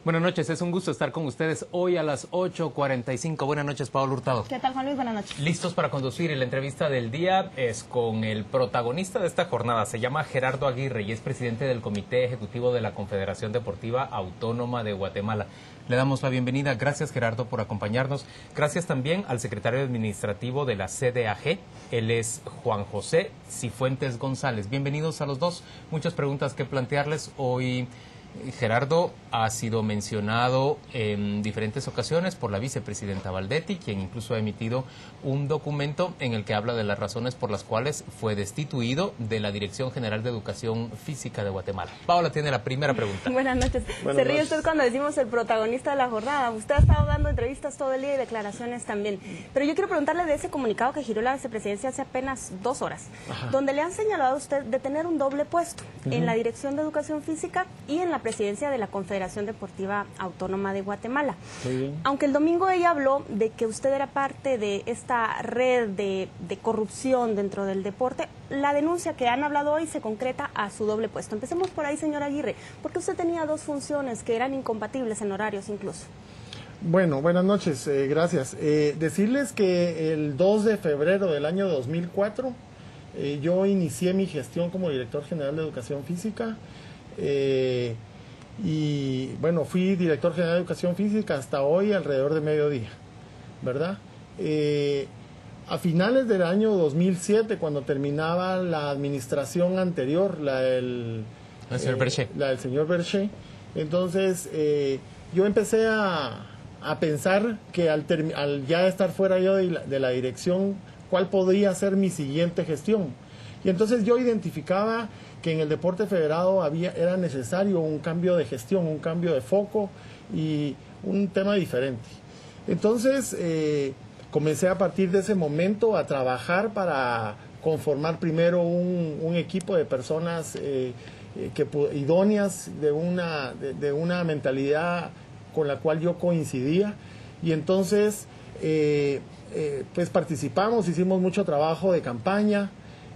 Buenas noches, es un gusto estar con ustedes hoy a las 8:45. Buenas noches, Pablo Hurtado. ¿Qué tal, Juan Luis? Buenas noches. Listos para conducir, y la entrevista del día es con el protagonista de esta jornada. Se llama Gerardo Aguirre y es presidente del Comité Ejecutivo de la Confederación Deportiva Autónoma de Guatemala. Le damos la bienvenida. Gracias, Gerardo, por acompañarnos. Gracias también al secretario administrativo de la CDAG. Él es Juan José Cifuentes González. Bienvenidos a los dos. Muchas preguntas que plantearles hoy. Gerardo ha sido mencionado en diferentes ocasiones por la vicepresidenta Valdetti, quien incluso ha emitido un documento en el que habla de las razones por las cuales fue destituido de la Dirección General de Educación Física de Guatemala. Paola tiene la primera pregunta. Buenas noches. Se ríe usted cuando decimos el protagonista de la jornada. Usted ha estado dando entrevistas todo el día y declaraciones también. Pero yo quiero preguntarle de ese comunicado que giró la vicepresidencia hace apenas 2 horas, donde le han señalado a usted de tener un doble puesto en la Dirección de Educación Física y en la presidencia de la Confederación Deportiva Autónoma de Guatemala. Aunque el domingo ella habló de que usted era parte de esta red de corrupción dentro del deporte, la denuncia que han hablado hoy se concreta a su doble puesto. Empecemos por ahí, señor Aguirre, porque usted tenía 2 funciones que eran incompatibles en horarios incluso. Bueno, buenas noches, gracias. Decirles que el 2 de febrero del año 2004 yo inicié mi gestión como director general de Educación Física. Y bueno, fui director general de Educación Física hasta hoy alrededor de mediodía, ¿verdad? A finales del año 2007, cuando terminaba la administración anterior, la del señor Berché, entonces yo empecé a pensar que al ya estar fuera yo de la dirección, ¿cuál podría ser mi siguiente gestión? Y entonces yo identificaba que en el deporte federado era necesario un cambio de gestión, un cambio de foco y un tema diferente. Entonces comencé a partir de ese momento a trabajar para conformar primero un equipo de personas idóneas de una mentalidad con la cual yo coincidía, y entonces pues participamos, hicimos mucho trabajo de campaña.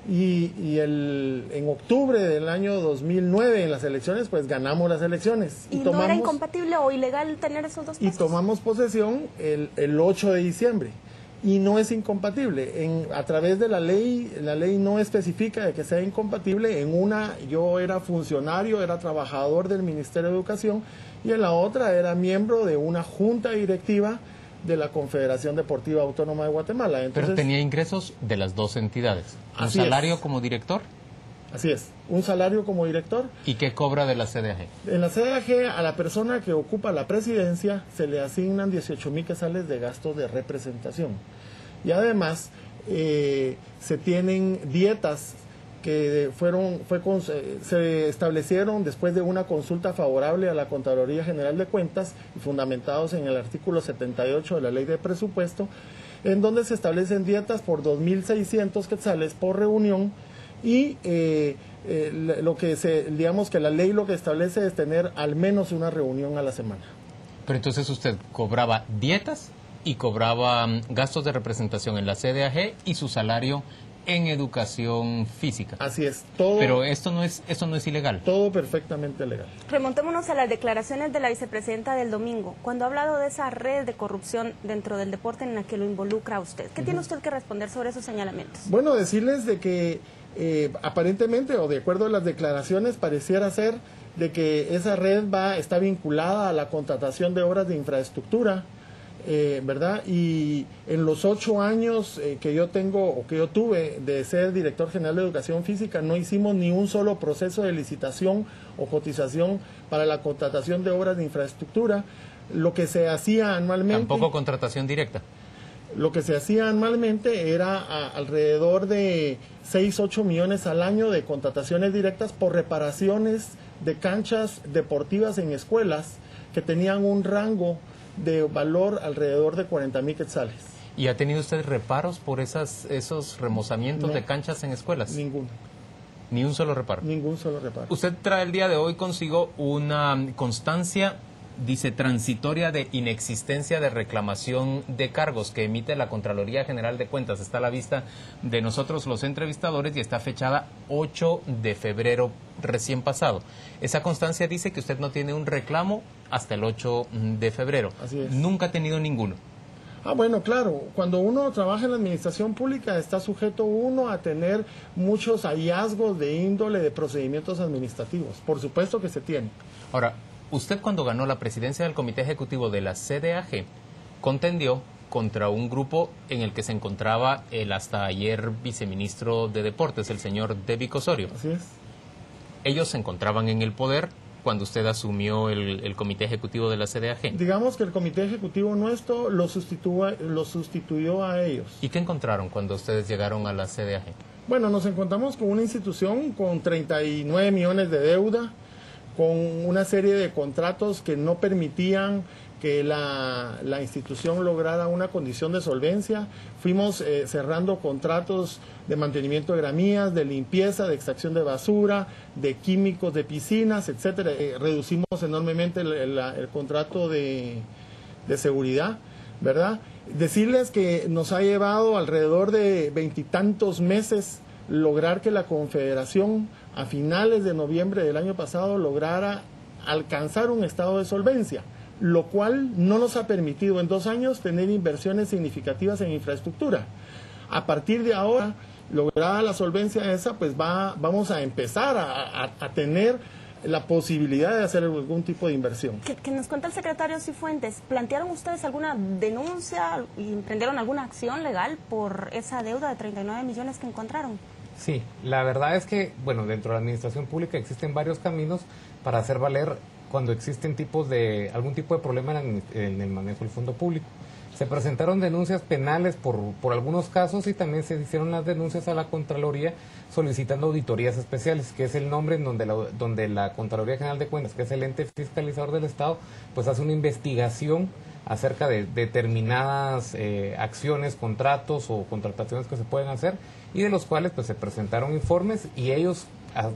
Y en octubre del año 2009, en las elecciones, pues ganamos las elecciones. ¿Y no era incompatible o ilegal tener esos 2 puestos? Y tomamos posesión el 8 de diciembre. Y no es incompatible. A través de la ley no especifica de que sea incompatible. En una yo era funcionario, era trabajador del Ministerio de Educación, y en la otra era miembro de una junta directiva de la Confederación Deportiva Autónoma de Guatemala. Entonces, pero tenía ingresos de las 2 entidades. ¿Un salario como director? Así es, un salario como director. ¿Y qué cobra de la CDAG? En la CDAG, a la persona que ocupa la presidencia se le asignan 18,000 quetzales de gastos de representación. Y además se tienen dietas que se establecieron después de una consulta favorable a la Contraloría General de Cuentas y fundamentados en el artículo 78 de la Ley de Presupuesto, en donde se establecen dietas por 2,600 quetzales por reunión, y digamos que la ley lo que establece es tener al menos una reunión a la semana. Pero entonces usted cobraba dietas y cobraba gastos de representación en la CDAG y su salario en educación física. Así es, todo. Pero esto no es ilegal. Todo perfectamente legal. Remontémonos a las declaraciones de la vicepresidenta del domingo, cuando ha hablado de esa red de corrupción dentro del deporte en la que lo involucra a usted. ¿Qué tiene usted que responder sobre esos señalamientos? Bueno, decirles de que aparentemente, o de acuerdo a las declaraciones, pareciera ser de que esa red está vinculada a la contratación de obras de infraestructura, ¿verdad? Y en los 8 años que yo tuve de ser director general de Educación Física, no hicimos ni un solo proceso de licitación o cotización para la contratación de obras de infraestructura. Lo que se hacía anualmente... ¿Tampoco contratación directa? Lo que se hacía anualmente era alrededor de 6-8 millones al año de contrataciones directas por reparaciones de canchas deportivas en escuelas que tenían un rango de valor alrededor de 40,000 quetzales. ¿Y ha tenido usted reparos por esos remozamientos de canchas en escuelas? Ninguno. ¿Ni un solo reparo? Ningún solo reparo. Usted trae el día de hoy consigo una constancia dice transitoria de inexistencia de reclamación de cargos que emite la Contraloría General de Cuentas. Está a la vista de nosotros los entrevistadores y está fechada 8 de febrero recién pasado. Esa constancia dice que usted no tiene un reclamo hasta el 8 de febrero. Así es. Nunca ha tenido ninguno. Bueno, claro, cuando uno trabaja en la administración pública está sujeto uno a tener muchos hallazgos de índole de procedimientos administrativos. Por supuesto que se tiene. Ahora, usted cuando ganó la presidencia del Comité Ejecutivo de la CDAG, contendió contra un grupo en el que se encontraba el hasta ayer viceministro de Deportes, el señor Débico Osorio. Así es. Ellos se encontraban en el poder cuando usted asumió el Comité Ejecutivo de la CDAG. Digamos que el Comité Ejecutivo nuestro lo sustituyó a ellos. ¿Y qué encontraron cuando ustedes llegaron a la CDAG? Bueno, nos encontramos con una institución con 39 millones de deuda, con una serie de contratos que no permitían que la institución lograra una condición de solvencia. Fuimos cerrando contratos de mantenimiento de gramías, de limpieza, de extracción de basura, de químicos de piscinas, etcétera. Reducimos enormemente el contrato de seguridad, ¿verdad? Decirles que nos ha llevado alrededor de 20 y tantos meses lograr que la Confederación a finales de noviembre del año pasado lograra alcanzar un estado de solvencia, lo cual no nos ha permitido en 2 años tener inversiones significativas en infraestructura. A partir de ahora, lograda la solvencia esa, pues vamos a empezar a tener la posibilidad de hacer algún tipo de inversión. Que nos cuenta el secretario Cifuentes, ¿plantearon ustedes alguna denuncia y emprendieron alguna acción legal por esa deuda de 39 millones que encontraron? Sí, la verdad es que, bueno, dentro de la administración pública existen varios caminos para hacer valer cuando existen algún tipo de problema en el manejo del fondo público. Se presentaron denuncias penales por algunos casos y también se hicieron las denuncias a la Contraloría solicitando auditorías especiales, que es el nombre en donde la Contraloría General de Cuentas, que es el ente fiscalizador del Estado, pues hace una investigación acerca de determinadas acciones, contratos o contrataciones que se pueden hacer y de los cuales pues se presentaron informes y ellos,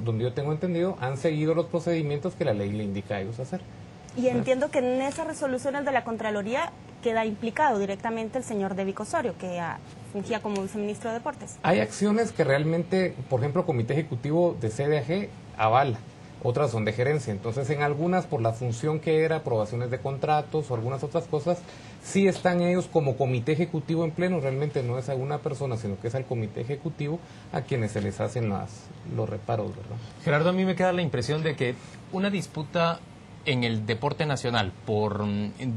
donde yo tengo entendido, han seguido los procedimientos que la ley le indica a ellos hacer. Y entiendo que en esas resoluciones de la Contraloría queda implicado directamente el señor Débico Osorio, que fungía como viceministro de Deportes. Hay acciones que realmente, por ejemplo, el Comité Ejecutivo de CDAG avala, otras son de gerencia. Entonces, en algunas, por la función que era, aprobaciones de contratos o algunas otras cosas, sí están ellos como Comité Ejecutivo en pleno. Realmente no es a una persona, sino que es al Comité Ejecutivo a quienes se les hacen los reparos, ¿verdad? Gerardo, a mí me queda la impresión de que una disputa en el deporte nacional por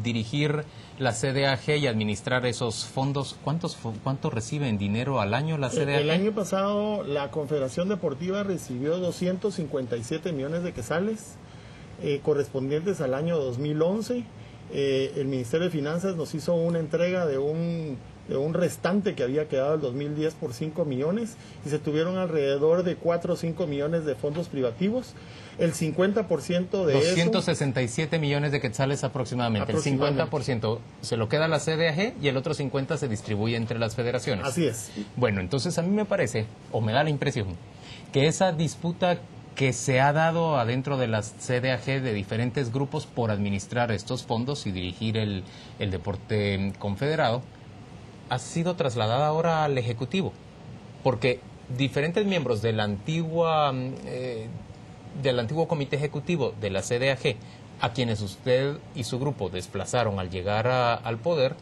dirigir la CDAG y administrar esos fondos, ¿cuánto recibe en dinero al año la CDAG? El año pasado la Confederación Deportiva recibió 257 millones de quetzales correspondientes al año 2011. El Ministerio de Finanzas nos hizo una entrega de un restante que había quedado el 2010 por 5 millones y se tuvieron alrededor de 4 o 5 millones de fondos privativos. El 50% de 267 millones de quetzales aproximadamente. El 50% se lo queda a la CDAG y el otro 50% se distribuye entre las federaciones. Así es. Bueno, entonces a mí me parece, o me da la impresión, que esa disputa que se ha dado adentro de las CDAG de diferentes grupos por administrar estos fondos y dirigir el deporte confederado, ha sido trasladada ahora al Ejecutivo, porque diferentes miembros del antiguo Comité Ejecutivo de la CDAG, a quienes usted y su grupo desplazaron al llegar al poder,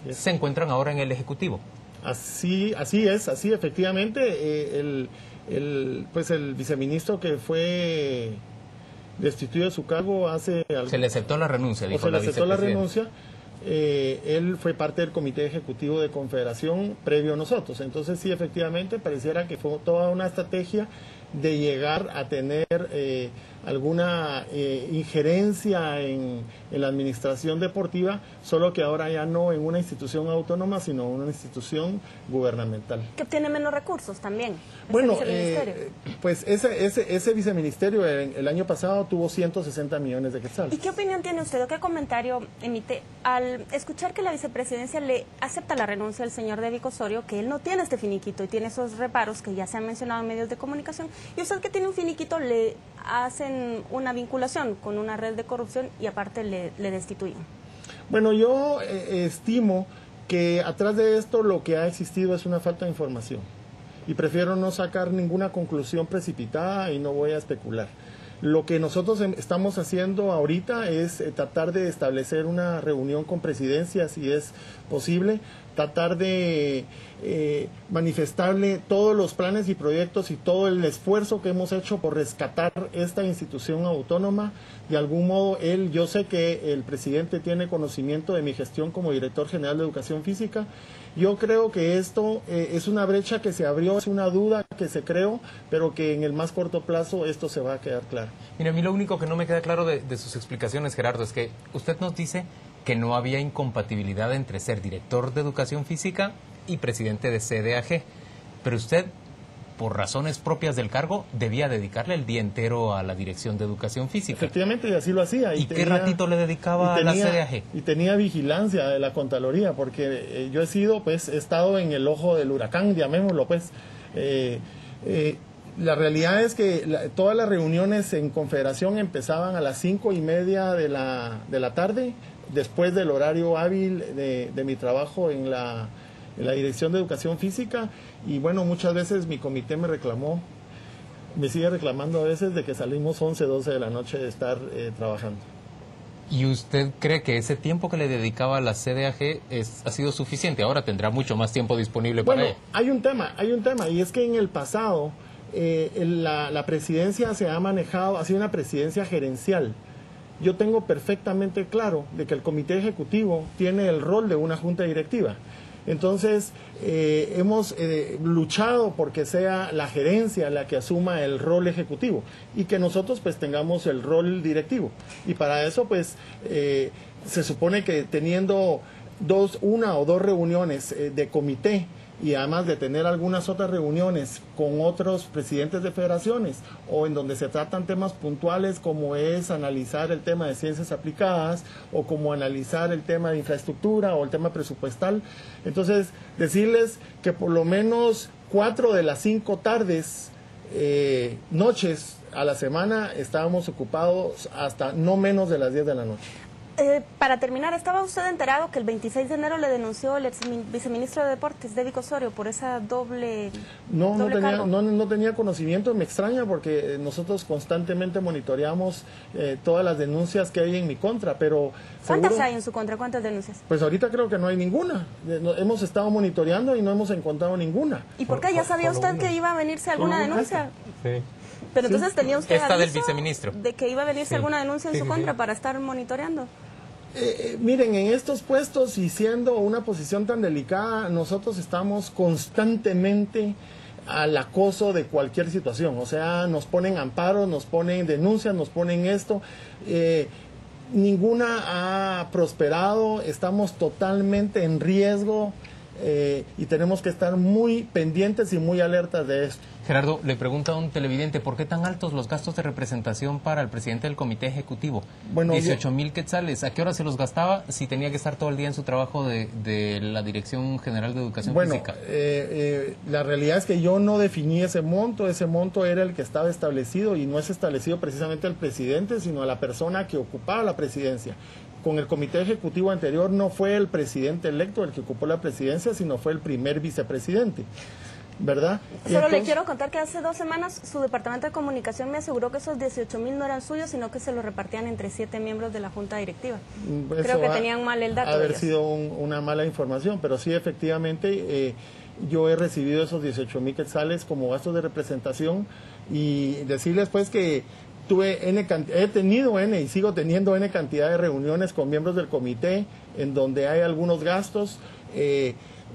se encuentran ahora en el Ejecutivo. Así es, efectivamente. El viceministro que fue destituido de su cargo hace... Se le aceptó la renuncia, dijo la vicepresidenta. Él fue parte del Comité Ejecutivo de Confederación previo a nosotros. Entonces sí, efectivamente, pareciera que fue toda una estrategia de llegar a tener alguna injerencia en la administración deportiva, solo que ahora ya no en una institución autónoma, sino en una institución gubernamental. Que obtiene menos recursos también. Bueno, pues ese viceministerio el año pasado tuvo 160 millones de quetzales. ¿Y qué opinión tiene usted o qué comentario emite al escuchar que la vicepresidencia le acepta la renuncia al señor Débico Osorio, que él no tiene este finiquito y tiene esos reparos que ya se han mencionado en medios de comunicación, y usted que tiene un finiquito le hacen una vinculación con una red de corrupción y aparte le destituyen. Bueno, yo estimo que atrás de esto lo que ha existido es una falta de información y prefiero no sacar ninguna conclusión precipitada y no voy a especular. Lo que nosotros estamos haciendo ahorita es tratar de establecer una reunión con presidencia, si es posible, tratar de manifestarle todos los planes y proyectos y todo el esfuerzo que hemos hecho por rescatar esta institución autónoma. De algún modo, yo sé que el presidente tiene conocimiento de mi gestión como director general de Educación Física. Yo creo que esto es una brecha que se abrió, es una duda que se creó, pero que en el más corto plazo esto se va a quedar claro. Mira, a mí lo único que no me queda claro de sus explicaciones, Gerardo, es que usted nos dice que no había incompatibilidad entre ser director de Educación Física y presidente de CDAG, pero usted, por razones propias del cargo, debía dedicarle el día entero a la dirección de Educación Física. Efectivamente, y así lo hacía. ¿Y qué ratito le dedicaba a la CDAG? Y tenía vigilancia de la Contraloría, porque yo he estado en el ojo del huracán, llamémoslo, pues. La realidad es que todas las reuniones en Confederación empezaban a las 5:30 de la tarde, después del horario hábil de mi trabajo en la Dirección de Educación Física, y bueno, muchas veces mi comité me sigue reclamando a veces de que salimos 11, 12 de la noche de estar trabajando. ¿Y usted cree que ese tiempo que le dedicaba a la CDAG ha sido suficiente? Ahora tendrá mucho más tiempo disponible para ello. Hay un tema, y es que en el pasado la presidencia se ha manejado, ha sido una presidencia gerencial. Yo tengo perfectamente claro de que el comité ejecutivo tiene el rol de una junta directiva. Entonces, hemos luchado porque sea la gerencia la que asuma el rol ejecutivo y que nosotros pues tengamos el rol directivo. Y para eso pues se supone que teniendo una o dos reuniones de comité, y además de tener algunas otras reuniones con otros presidentes de federaciones o en donde se tratan temas puntuales como es analizar el tema de ciencias aplicadas o como analizar el tema de infraestructura o el tema presupuestal. Entonces, decirles que por lo menos 4 de las 5 tardes, noches a la semana estábamos ocupados hasta no menos de las 10 de la noche. Para terminar, ¿estaba usted enterado que el 26 de enero le denunció el ex viceministro de Deportes, David Osorio, por esa doble cargo? No tenía conocimiento. Me extraña porque nosotros constantemente monitoreamos todas las denuncias que hay en mi contra, pero ¿cuántas hay en su contra? ¿Cuántas denuncias? Pues ahorita creo que no hay ninguna. Hemos estado monitoreando y no hemos encontrado ninguna. ¿Y por qué? ¿Ya sabía usted que iba a venirse alguna denuncia? Sí. Pero entonces tenía usted esta del aviso viceministro de que iba a venirse alguna denuncia en su contra para estar monitoreando. Miren, en estos puestos y siendo una posición tan delicada, nosotros estamos constantemente al acoso de cualquier situación. O sea, nos ponen amparos, nos ponen denuncias, nos ponen esto. Ninguna ha prosperado, estamos totalmente en riesgo y tenemos que estar muy pendientes y muy alertas de esto. Gerardo, le pregunta a un televidente, ¿por qué tan altos los gastos de representación para el presidente del comité ejecutivo? Bueno, 18,000 quetzales. ¿A qué hora se los gastaba si tenía que estar todo el día en su trabajo de la Dirección General de Educación Física? La realidad es que yo no definí ese monto era el que estaba establecido y no es establecido precisamente al presidente, sino a la persona que ocupaba la presidencia. Con el comité ejecutivo anterior no fue el presidente electo el que ocupó la presidencia, sino fue el primer vicepresidente, ¿verdad? Solo le quiero contar que hace 2 semanas su departamento de comunicación me aseguró que esos 18,000 no eran suyos, sino que se los repartían entre 7 miembros de la junta directiva. Creo que tenían mal el dato. Haber sido una mala información, pero sí, efectivamente, yo he recibido esos 18,000 quetzales como gastos de representación y decirles pues que he tenido y sigo teniendo N cantidad de reuniones con miembros del comité en donde hay algunos gastos.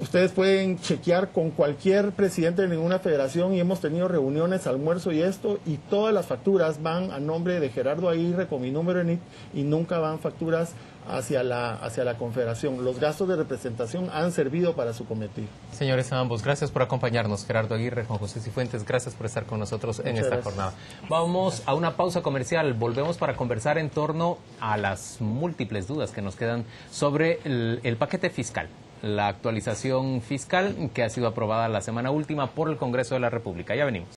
Ustedes pueden chequear con cualquier presidente de ninguna federación y hemos tenido reuniones, almuerzo y esto, y todas las facturas van a nombre de Gerardo Aguirre con mi número en IT y nunca van facturas hacia la confederación. Los gastos de representación han servido para su cometido. Señores a ambos, gracias por acompañarnos. Gerardo Aguirre, Juan José Cifuentes, gracias por estar con nosotros en esta jornada. Vamos a una pausa comercial. Volvemos para conversar en torno a las múltiples dudas que nos quedan sobre el paquete fiscal, la actualización fiscal que ha sido aprobada la semana última por el Congreso de la República. Ya venimos.